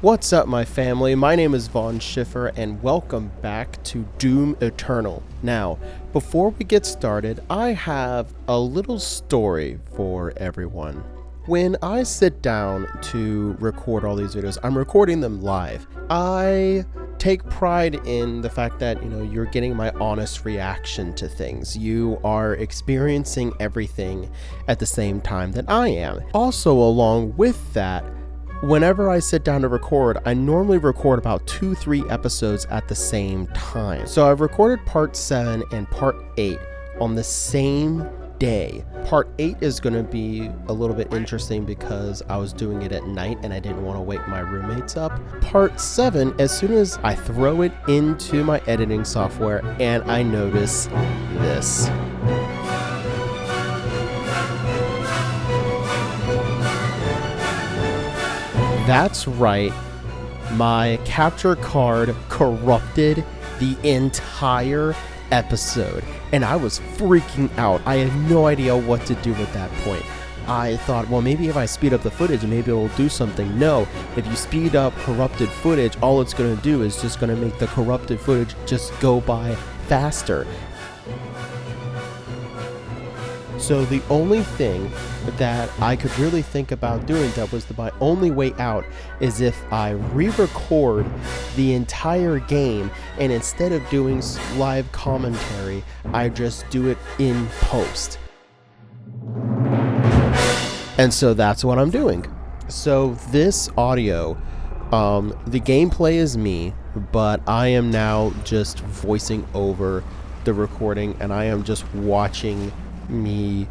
What's up, my family? My name is Schiffer, and welcome back to Doom Eternal. Now, before we get started, I have a little story for everyone. When I sit down to record all these videos, I'm recording them live. I take pride in the fact that, you're getting my honest reaction to things. You are experiencing everything at the same time that I am. Also, along with that, whenever I sit down to record, I normally record about 2-3 episodes at the same time. So I've recorded part 7 and part 8 on the same day. Part 8 is going to be a little bit interesting because I was doing it at night and I didn't want to wake my roommates up. Part 7, as soon as I throw it into my editing software and I notice this. That's right, my capture card corrupted the entire episode, and I was freaking out. I had no idea what to do at that point. I thought, well, maybe if I speed up the footage, maybe it'll do something. No, if you speed up corrupted footage, all it's going to do is just going to make the corrupted footage just go by faster. So the only thing that I could really think about doing that was my only way out is if I re-record the entire game, and instead of doing live commentary, I just do it in post. And so that's what I'm doing. So this audio, the gameplay is me, but I am now just voicing over the recording, and I am just watching me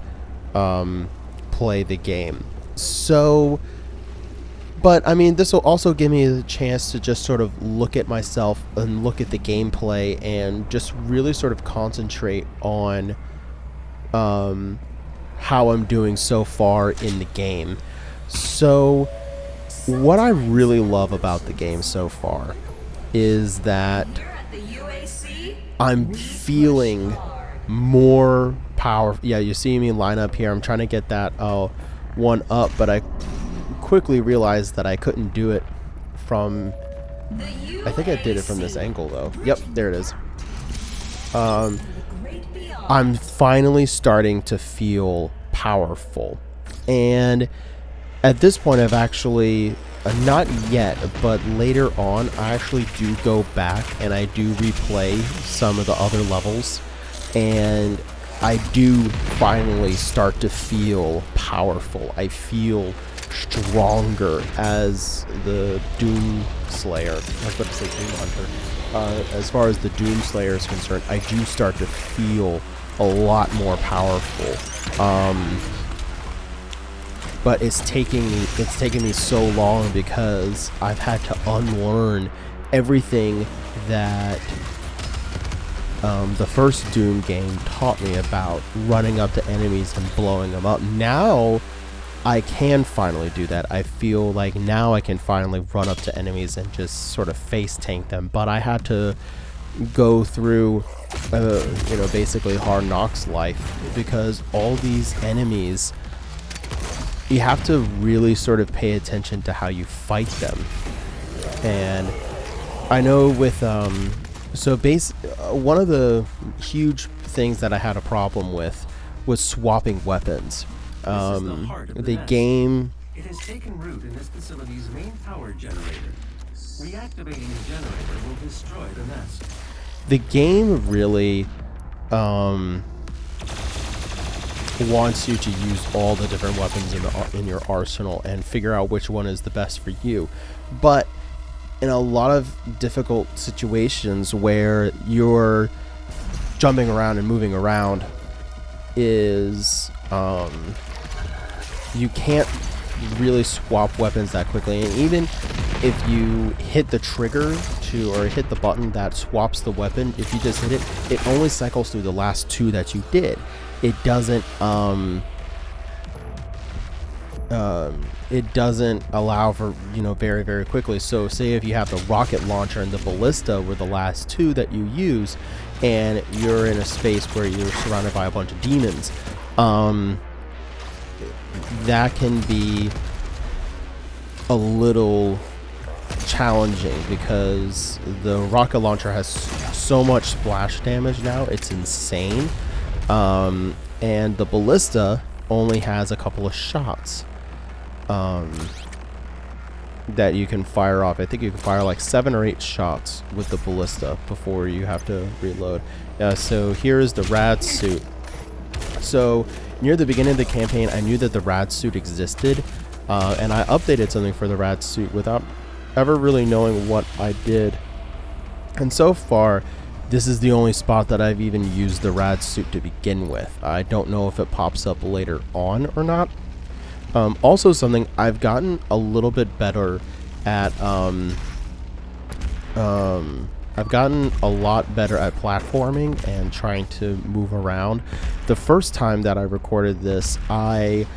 play the game. So, but I mean, this will also give me a chance to just sort of look at myself and look at the gameplay and just really sort of concentrate on how I'm doing so far in the game. So what I really love about the game so far is that I'm feeling more power. Yeah, you see me line up here. I'm trying to get that one up, but I quickly realized that I couldn't do it from, I think I did it from this angle though. Yep, there it is. I'm finally starting to feel powerful, and at this point I've actually not yet, but later on I actually do go back and I do replay some of the other levels, and I do finally start to feel powerful. I feel stronger as the Doom Slayer. I was about to say Doom Hunter. As far as the Doom Slayer is concerned, I do start to feel a lot more powerful. But it's taking me so long because I've had to unlearn everything that the first Doom game taught me about running up to enemies and blowing them up. Now I can finally do that. I feel like now I can finally run up to enemies and just sort of face tank them. But I had to go through, basically Hard Knocks life, because all these enemies, you have to really sort of pay attention to how you fight them. And I know with one of the huge things that I had a problem with was swapping weapons. The game, it has taken root in this facility's main power generator. Reactivating the generator will destroy the nest. The game really wants you to use all the different weapons in your arsenal and figure out which one is the best for you. But in a lot of difficult situations where you're jumping around and moving around, is you can't really swap weapons that quickly. And even if you hit the trigger or hit the button that swaps the weapon, if you just hit it, it only cycles through the last 2 that you did. It doesn't allow for, very, very quickly. So say if you have the rocket launcher and the ballista were the last 2 that you use, and you're in a space where you're surrounded by a bunch of demons, that can be a little challenging because the rocket launcher has so much splash damage now. It's insane. And the ballista only has a couple of shots that you can fire off. I think you can fire like 7 or 8 shots with the ballista before you have to reload. So here's the rad suit. So near the beginning of the campaign, I knew that the rad suit existed, and I updated something for the rad suit without ever really knowing what I did. And so far, this is the only spot that I've even used the rad suit to begin with. I don't know if it pops up later on or not. Also, something I've gotten a little bit better at. I've gotten a lot better at platforming and trying to move around. The first time that I recorded this, it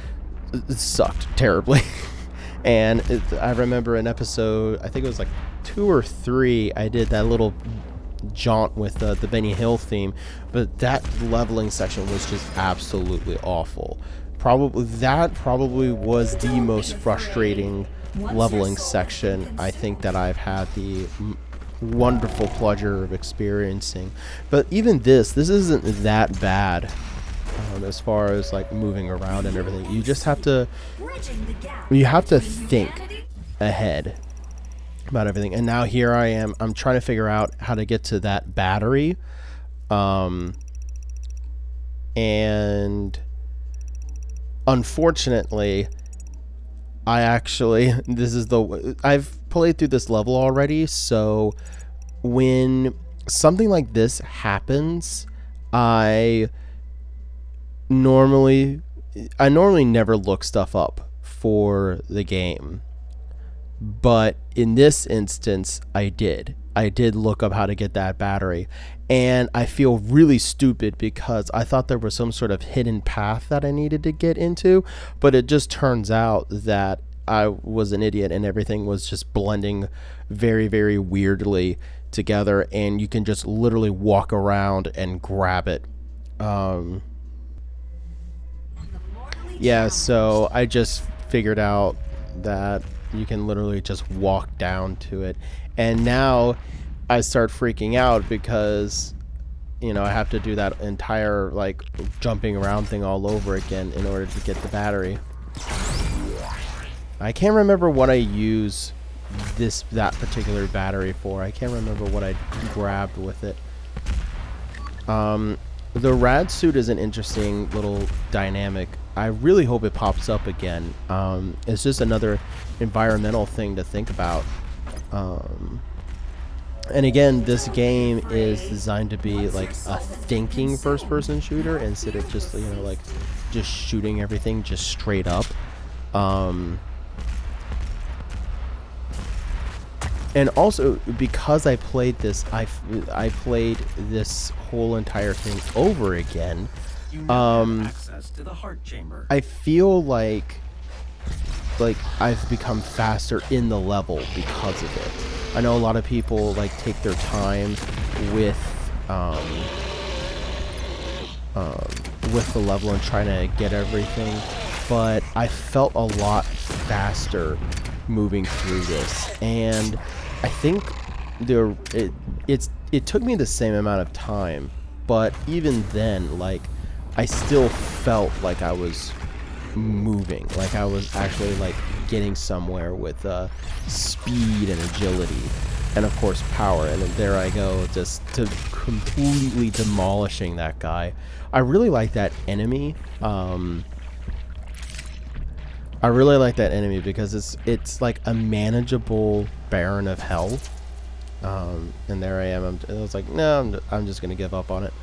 sucked terribly. And I remember an episode, I think it was like 2 or 3, I did that little jaunt with the Benny Hill theme, but that leveling section was just absolutely awful. Probably was the most frustrating leveling section I think that I've had the wonderful pleasure of experiencing. But even this isn't that bad as far as like moving around and everything. You just have to think ahead about everything. And now here I am, I'm trying to figure out how to get to that battery, and unfortunately I've played through this level already, so when something like this happens, I normally never look stuff up for the game. But in this instance, I did look up how to get that battery, and I feel really stupid because I thought there was some sort of hidden path that I needed to get into, but it just turns out that I was an idiot and everything was just blending very, very weirdly together, and you can just literally walk around and grab it. Yeah, so I just figured out that you can literally just walk down to it, and now I start freaking out because, you know, I have to do that entire like jumping around thing all over again in order to get the battery. I can't remember what I use that particular battery for. I can't remember what I grabbed with it. The rad suit is an interesting little dynamic. I really hope it pops up again. It's just another environmental thing to think about. And again, this game is designed to be like a thinking first-person shooter instead of just, you know, like just shooting everything just straight up. And also, because I played this, I played this whole entire thing over again. You now have access to the heart chamber. I feel like I've become faster in the level because of it. I know a lot of people like take their time with the level and trying to get everything, but I felt a lot faster moving through this, and I think it took me the same amount of time, but even then, like, I still felt like I was moving, like I was actually like getting somewhere with speed and agility, and of course power. And then there I go, just to completely demolishing that guy. I really like that enemy. I really like that enemy because it's like a manageable Baron of Hell. And there I am. I was like, no, I'm just gonna give up on it.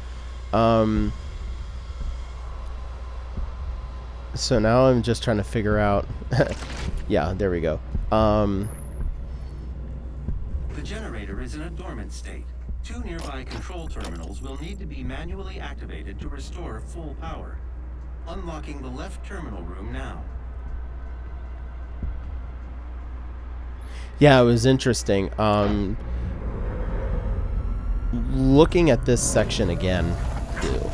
So now I'm just trying to figure out. Yeah, there we go. The generator is in a dormant state. 2 nearby control terminals will need to be manually activated to restore full power. Unlocking the left terminal room now. Yeah, it was interesting. Looking at this section again. Ew.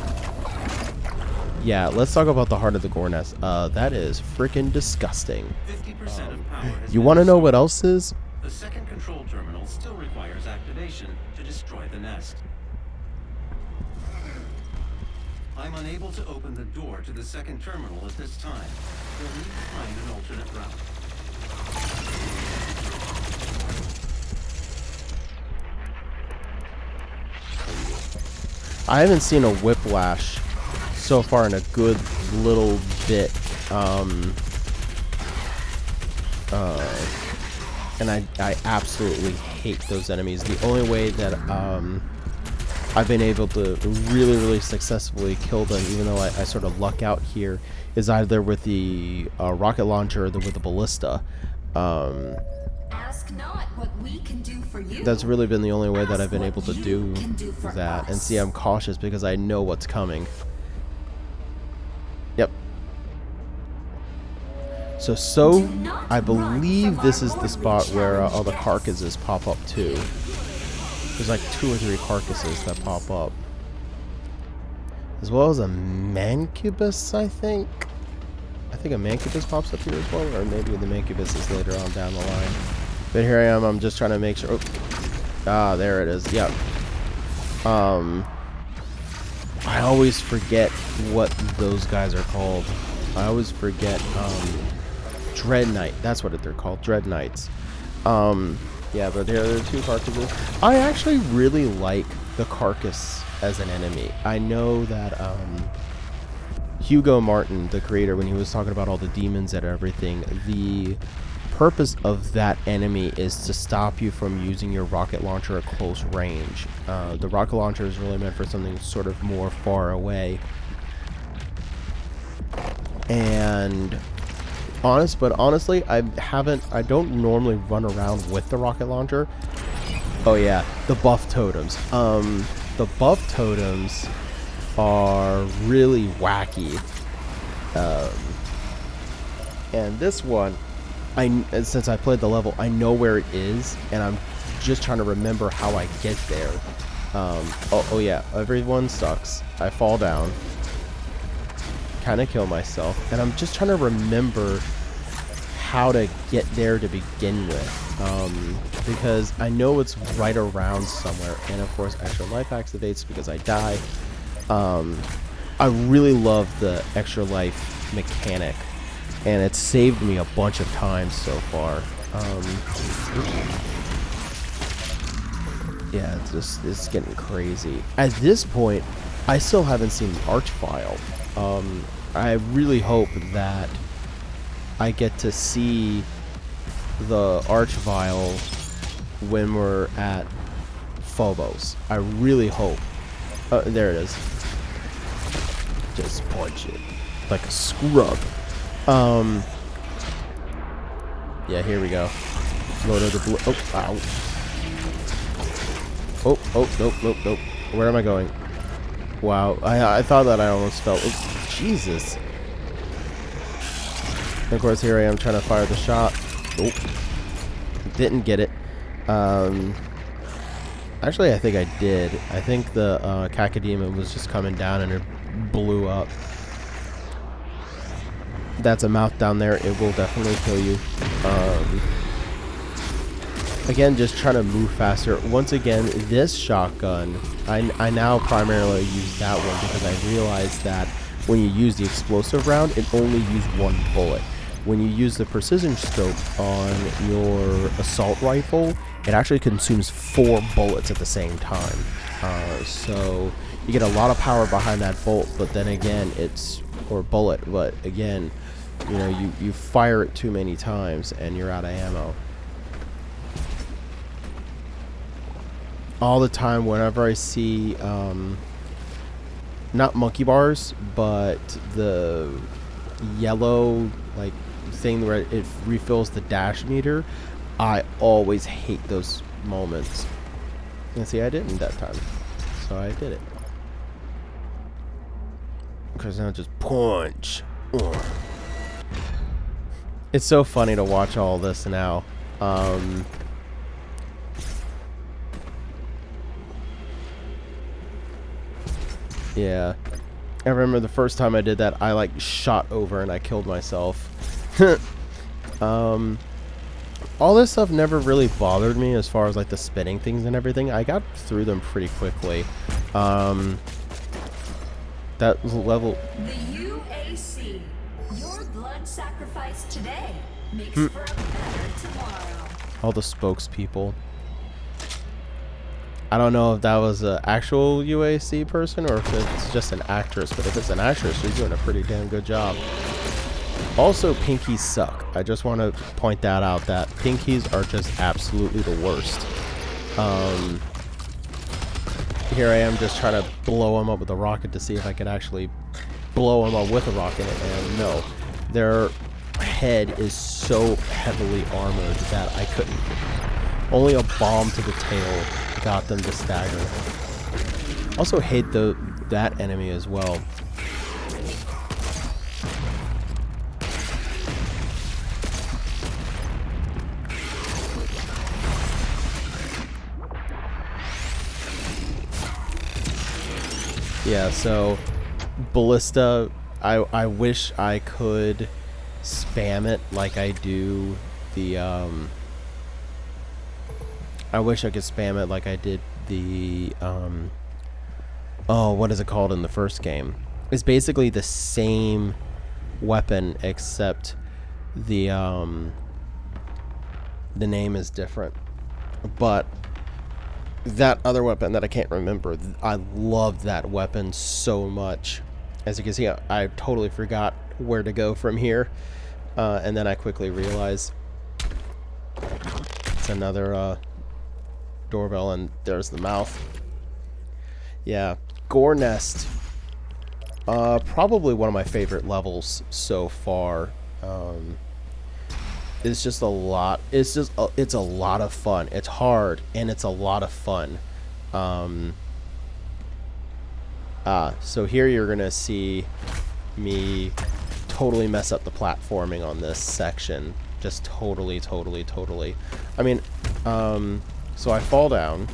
Yeah, let's talk about the heart of the GORE nest. That is freaking disgusting. 50% of power has You been want to know restored. what else is? The second control terminal still requires activation to destroy the nest. I'm unable to open the door to the second terminal at this time. You'll need to find an alternate route. I haven't seen a whiplash so far in a good little bit. And I absolutely hate those enemies. The only way that I've been able to really successfully kill them, even though I sort of luck out here, is either with the rocket launcher or with the ballista. Ask not what we can do for you. That's really been the only way that Ask I've been what able to you do can do for that. And us. see, I'm cautious because I know what's coming. Yep. So Do not I run believe from this our is the Lord spot where all the challenge us. carcasses pop up too. There's like 2 or 3 carcasses that pop up. As well as a mancubus, I think. I think a mancubus pops up here as well, or maybe the mancubus is later on down the line. But here I am, I'm just trying to make sure. Oh. Ah, there it is. Yep. I always forget what those guys are called. I always forget Dread Knight. That's what they're called. Dread Knights. Yeah, but there are 2 carcasses. I actually really like the carcass as an enemy. I know that Hugo Martin, the creator, when he was talking about all the demons and everything, the purpose of that enemy is to stop you from using your rocket launcher at close range. The rocket launcher is really meant for something sort of more far away. And honestly, I don't normally run around with the rocket launcher. Oh yeah, the buff totems. The buff totems are really wacky. And this one, since I played the level, I know where it is, and I'm just trying to remember how I get there. Oh yeah, everyone sucks. I fall down, kind of kill myself, and I'm just trying to remember how to get there to begin with, because I know it's right around somewhere. And of course extra life activates because I die. I really love the extra life mechanic, and it's saved me a bunch of times so far. Yeah, it's getting crazy. At this point, I still haven't seen the Archvile. I really hope that I get to see the Archvile when we're at Phobos. I really hope. There it is. Just punch it like a scrub. Yeah, here we go. Lord of the Blue. Oh, ow. Oh, nope. Where am I going? Wow, I thought that I almost fell. Oh, Jesus. And of course, here I am trying to fire the shot. Nope. Didn't get it. Actually, I think I did. I think the Cacodemon was just coming down and it blew up. That's a mouth down there. It will definitely kill you. Again, just trying to move faster. Once again, this shotgun, I now primarily use that one because I realized that when you use the explosive round, it only uses 1 bullet. When you use the precision scope on your assault rifle, it actually consumes 4 bullets at the same time. So you get a lot of power behind that bolt, but then again, or bullet, but again, you know, you fire it too many times and you're out of ammo. All the time, whenever I see, not monkey bars, but the yellow, like, thing where it refills the dash meter, I always hate those moments. And see, I didn't that time, so I did it. Because now just punch. Ugh. It's so funny to watch all this now. Yeah. I remember the first time I did that, I like shot over and I killed myself. all this stuff never really bothered me as far as like the spinning things and everything. I got through them pretty quickly. That was level. The UAC. Your blood sacrifice today makes for a better tomorrow. All the spokespeople. I don't know if that was an actual UAC person or if it's just an actress, but if it's an actress, she's doing a pretty damn good job. Also, pinkies suck. I just want to point that out, that pinkies are just absolutely the worst. Here I am just trying to blow them up with a rocket to see if I could actually blow them up with a rocket, and no. Their head is so heavily armored that I couldn't. Only a bomb to the tail got them to stagger. Also hate that enemy as well. Yeah, so Ballista, I wish I could spam it like I do the I wish I could spam it like I did the oh, what is it called in the first game? It's basically the same weapon except the name is different. But that other weapon that I can't remember, I love that weapon so much. As you can see, I totally forgot where to go from here, and then I quickly realized it's another doorbell, and there's the mouth. Yeah, Gore Nest, probably one of my favorite levels so far. It's just a lot. It's a lot of fun. It's hard and it's a lot of fun. So here you're gonna see me totally mess up the platforming on this section. Just totally. I mean, so I fall down.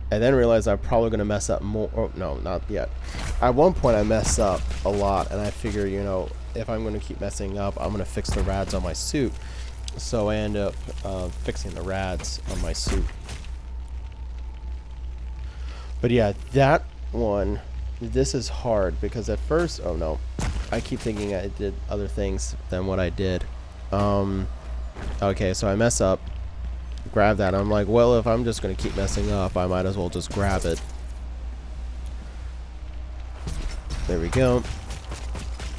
And then realize I'm probably going to mess up more. Oh, no, not yet. At one point I mess up a lot, and I figure, you know, if I'm going to keep messing up, I'm going to fix the rads on my suit. So I end up fixing the rads on my suit. But yeah, that one, this is hard because at first, oh no, I keep thinking I did other things than what I did. Okay, so I mess up. Grab that. I'm like, well, if I'm just going to keep messing up, I might as well just grab it. There we go.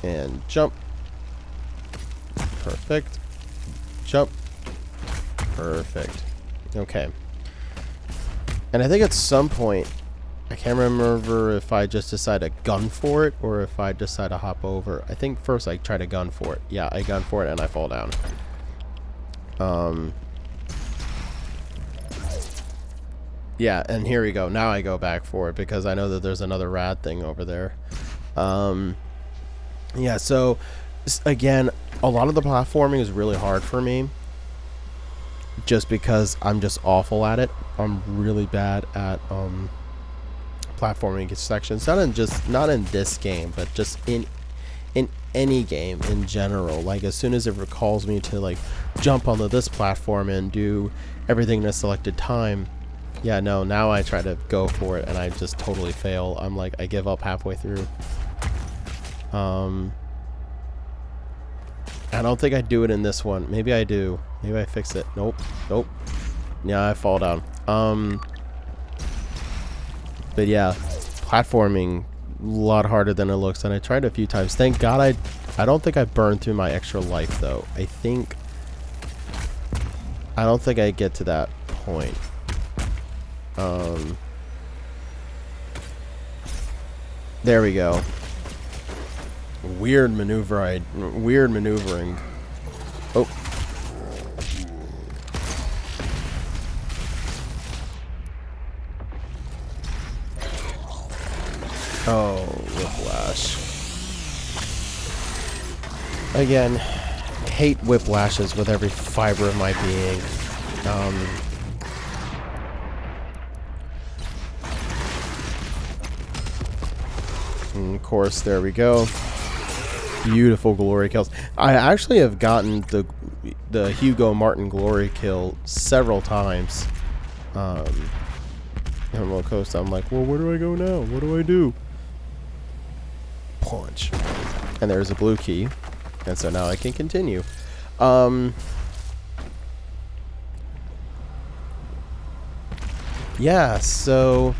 And jump. Perfect. Jump. Perfect. Okay. And I think at some point, I can't remember if I just decide to gun for it or if I decide to hop over. I think first I try to gun for it. Yeah, I gun for it and I fall down. Yeah, and here we go. Now I go back for it because I know that there's another rad thing over there. Yeah, so again, a lot of the platforming is really hard for me just because I'm just awful at it. I'm really bad at platforming sections. Not in this game, but just in any game in general. Like as soon as it recalls me to like jump onto this platform and do everything in a selected time, yeah, no, now I try to go for it and I just totally fail. I'm like, I give up halfway through. I don't think I do it in this one. Maybe I do. Maybe I fix it. Nope. Yeah, I fall down. But yeah, platforming a lot harder than it looks, and I tried a few times. Thank God I don't think I burned through my extra life though. I don't think I get to that point. There we go. Weird maneuvering. Oh. Oh, whiplash. Again, hate whiplashes with every fiber of my being. And of course, there we go. Beautiful glory kills. I actually have gotten the Hugo Martin glory kill several times. And I'm on coast. I'm like, well, where do I go now? What do I do? Punch. And there's a blue key. And so now I can continue. Yeah, so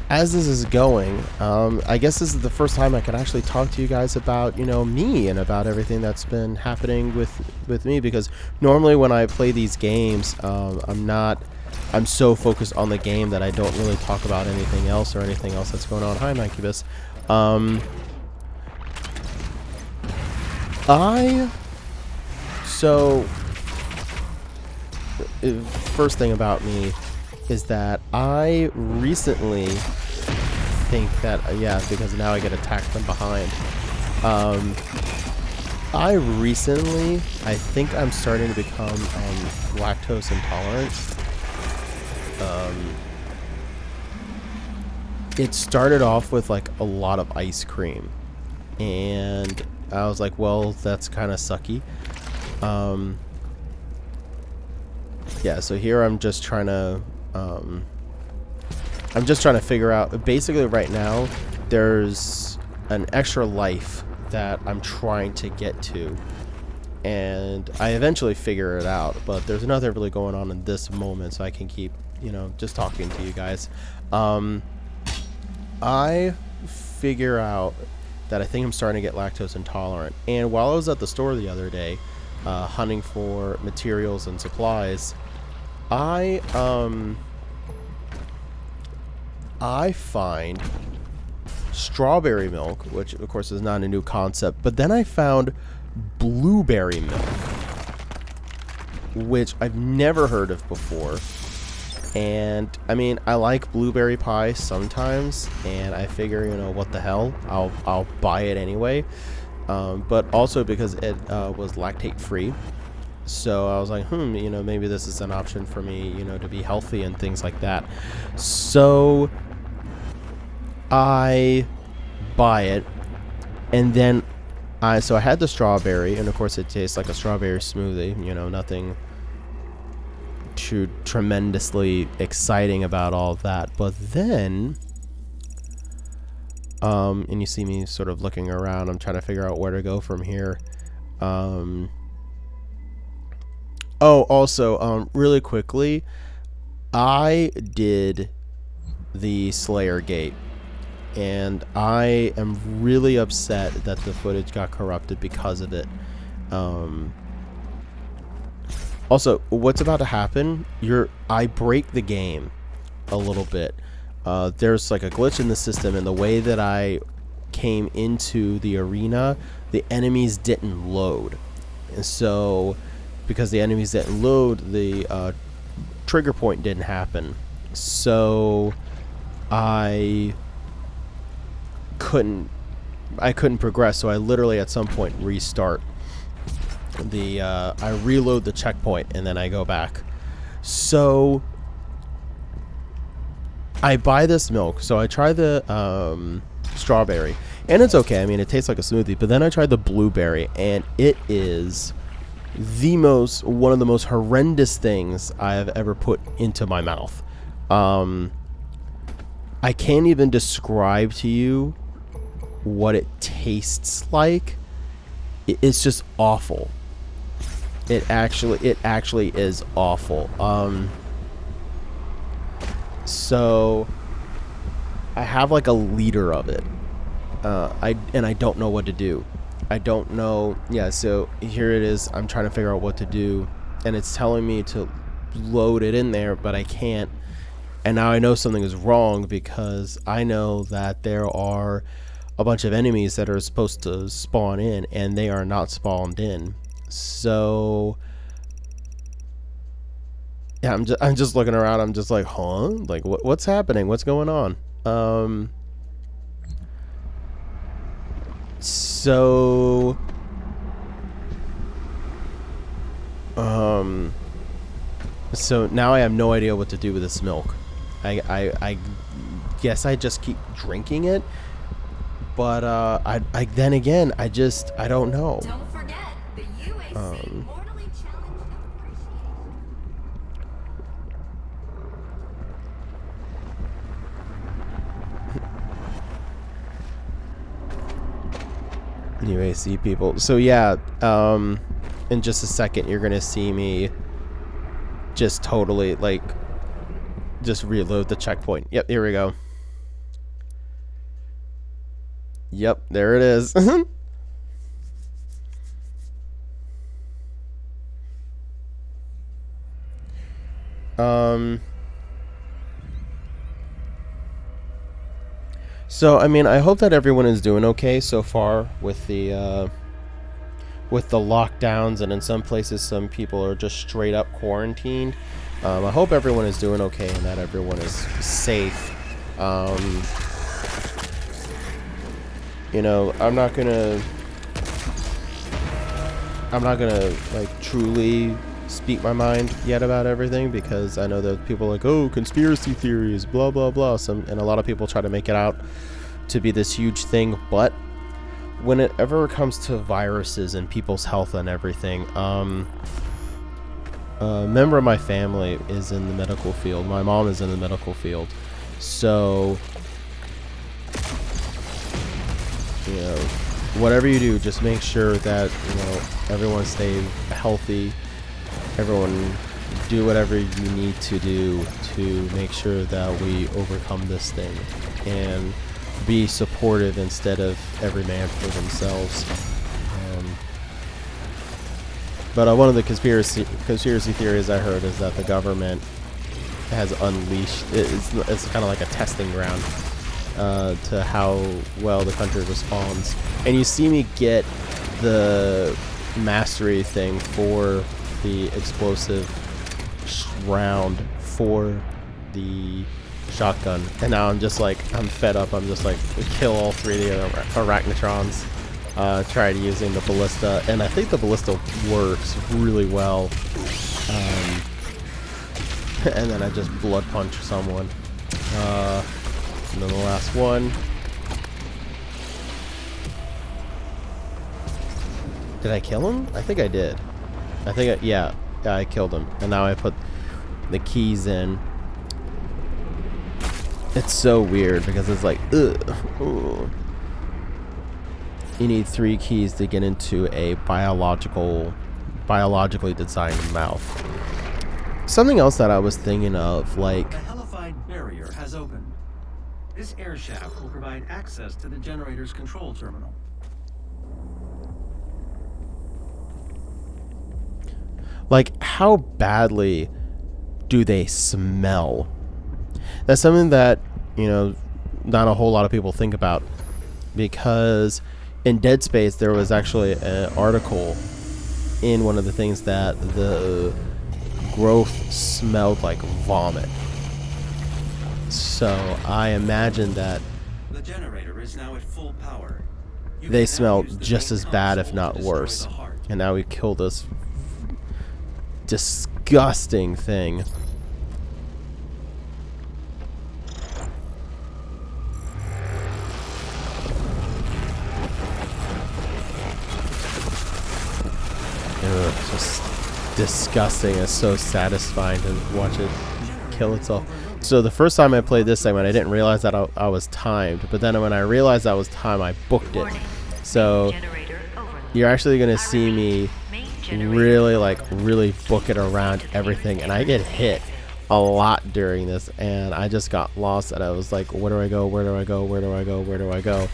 as this is going, I guess this is the first time I can actually talk to you guys about, you know, me and about everything that's been happening with me, because normally when I play these games, I'm so focused on the game that I don't really talk about anything else or anything else that's going on. Hi, Mancubus. First thing about me is that I recently think that, yeah, because now I get attacked from behind. I think I'm starting to become lactose intolerant. It started off with like a lot of ice cream, and I was like, well, that's kind of sucky. Yeah, so here I'm just trying to figure out, basically right now there's an extra life that I'm trying to get to, and I eventually figure it out, but there's nothing really going on in this moment, so I can keep, you know, just talking to you guys. I figure out that I think I'm starting to get lactose intolerant, and while I was at the store the other day hunting for materials and supplies, I find strawberry milk, which of course is not a new concept, but then I found blueberry milk, which I've never heard of before. And I mean, I like blueberry pie sometimes, and I figure, you know, what the hell, I'll buy it anyway. But also because it was lactate free. So I was like, you know, maybe this is an option for me, you know, to be healthy and things like that. So I buy it, and then I had the strawberry, and of course it tastes like a strawberry smoothie, you know, nothing too tremendously exciting about all of that. But then and you see me sort of looking around, I'm trying to figure out where to go from here. Also, really quickly, I did the Slayer Gate, and I am really upset that the footage got corrupted because of it. Also, what's about to happen, I break the game a little bit. There's like a glitch in the system, and the way that I came into the arena, the enemies didn't load. And so, because the enemies didn't load, the trigger point didn't happen. So, I couldn't progress, so I literally at some point restart. I reload the checkpoint, and then I go back. So I buy this milk, so I try the strawberry, and it's okay. I mean, it tastes like a smoothie, but then I tried the blueberry, and it is one of the most horrendous things I have ever put into my mouth. I can't even describe to you what it tastes like. It's just awful. It actually is awful. So I have like a liter of it. I don't know what to do. I don't know. Yeah, so here it is. I'm trying to figure out what to do, and it's telling me to load it in there, but I can't. And now I know something is wrong, because I know that there are a bunch of enemies that are supposed to spawn in, and they are not spawned in. So yeah, I'm just looking around. I'm just like, huh? Like, what's happening? What's going on? So now I have no idea what to do with this milk. I guess I just keep drinking it, But I then again, I don't know. Don't forget, the UAC mortally challenged UAC people. So yeah, in just a second, you're gonna see me just totally like just reload the checkpoint. Yep, here we go. Yep, there it is. So I mean, I hope that everyone is doing okay so far with the lockdowns, and in some places, some people are just straight up quarantined. I hope everyone is doing okay and that everyone is safe. You know, I'm not gonna like truly speak my mind yet about everything, because I know that people are like, oh, conspiracy theories, blah blah blah. And a lot of people try to make it out to be this huge thing, but when it ever comes to viruses and people's health and everything, a member of my family is in the medical field. My mom is in the medical field, so you know, whatever you do, just make sure that, you know, everyone stay healthy. Everyone do whatever you need to do to make sure that we overcome this thing, and be supportive instead of every man for themselves. But one of the conspiracy theories I heard is that the government has unleashed, it's kind of like a testing ground to how well the country responds. And you see me get the mastery thing for the explosive round for the shotgun, and now I'm just like, I'm fed up. I'm just like, kill all 3 of the arachnotrons. Tried using the ballista, and I think the ballista works really well. And then I just blood punch someone. And then the last one. Did I kill him? I think I did. Yeah, I killed him. And now I put the keys in. It's so weird because it's like, ugh. You need 3 keys to get into a biologically designed mouth. Something else that I was thinking of, like, The hellified barrier has opened. This air shaft will provide access to the generator's control terminal. like, how badly do they smell? That's something that, you know, not a whole lot of people think about, because in Dead Space there was actually an article in one of the things that the growth smelled like vomit. So I imagine that The generator is now at full power. You they can now smell use the just main as bad, if console not to destroy worse. the heart. And now we killed this disgusting thing. Ugh, just disgusting. It's so satisfying to watch it kill itself. So the first time I played this segment, I didn't realize that I was timed, but then when I realized I was timed, I booked it. So you're actually gonna see me really book it around everything, and I get hit a lot during this, and I just got lost, and I was like, where do I go, where do I go, where do I go, where do I go?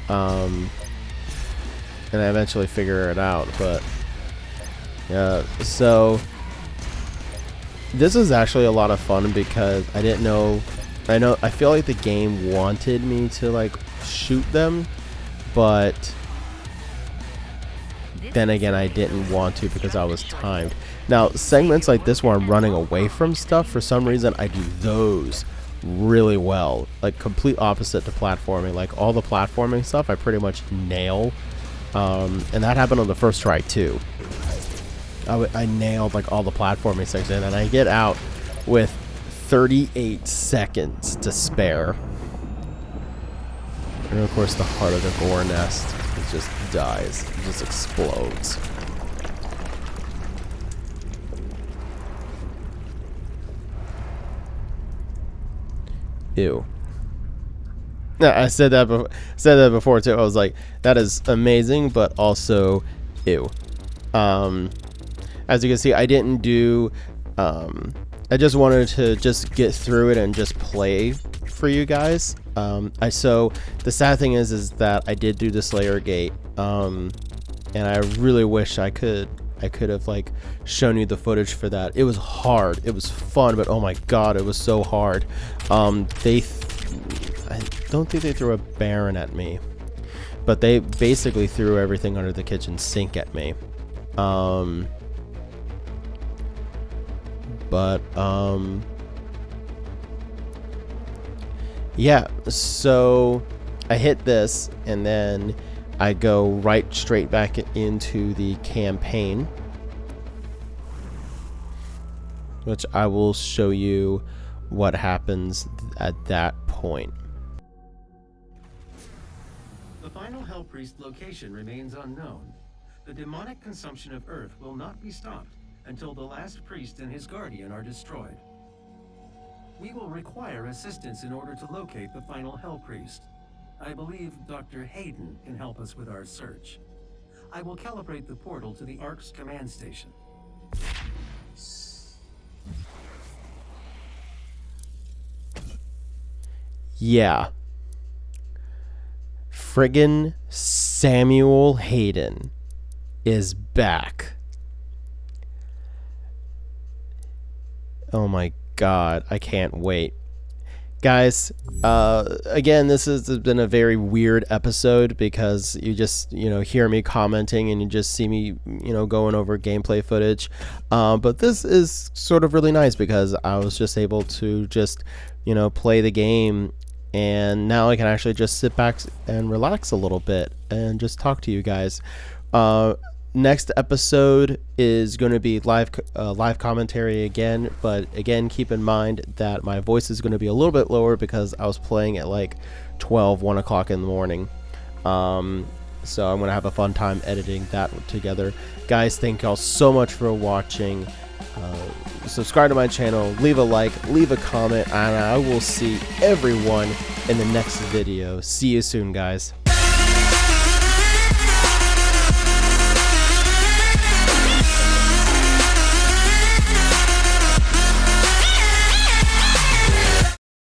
And I eventually figure it out. But yeah, so this is actually a lot of fun because I didn't know. I feel like the game wanted me to like shoot them, but then again I didn't want to because I was timed. Now segments like this where I'm running away from stuff, for some reason I do those really well. Like complete opposite to platforming. Like all the platforming stuff I pretty much nail, and that happened on the first try too. I nailed like all the platforming section, and I get out with 38 seconds to spare. And of course the heart of the GORE nest, it just dies. It just explodes. Ew. Yeah, I said that before too. I was like, that is amazing, but also ew. As you can see, I didn't do I just wanted to just get through it and just play for you guys. So the sad thing is that I did do the Slayer Gate, and I really wish I could have like shown you the footage for that. It was hard. It was fun, but oh my god, it was so hard. I don't think they threw a Baron at me, but they basically threw everything under the kitchen sink at me. Yeah, so I hit this and then I go right straight back into the campaign, which I will show you what happens at that point. The final Hell Priest location remains unknown. The demonic consumption of Earth will not be stopped until the last priest and his guardian are destroyed. We will require assistance in order to locate the final Hell Priest. I believe Dr. Hayden can help us with our search. I will calibrate the portal to the Ark's command station. Yeah. Friggin' Samuel Hayden is back. Oh my god, I can't wait. Guys, again, this has been a very weird episode because you just, hear me commenting and you just see me, going over gameplay footage. But this is sort of really nice because I was just able to just, play the game, and now I can actually just sit back and relax a little bit and just talk to you guys. Next episode is going to be live commentary again, but again, keep in mind that my voice is going to be a little bit lower because I was playing at like 1 o'clock in the morning. So I'm going to have a fun time editing that together. Guys, thank y'all so much for watching. Subscribe to my channel, leave a like, leave a comment, and I will see everyone in the next video. See you soon, guys.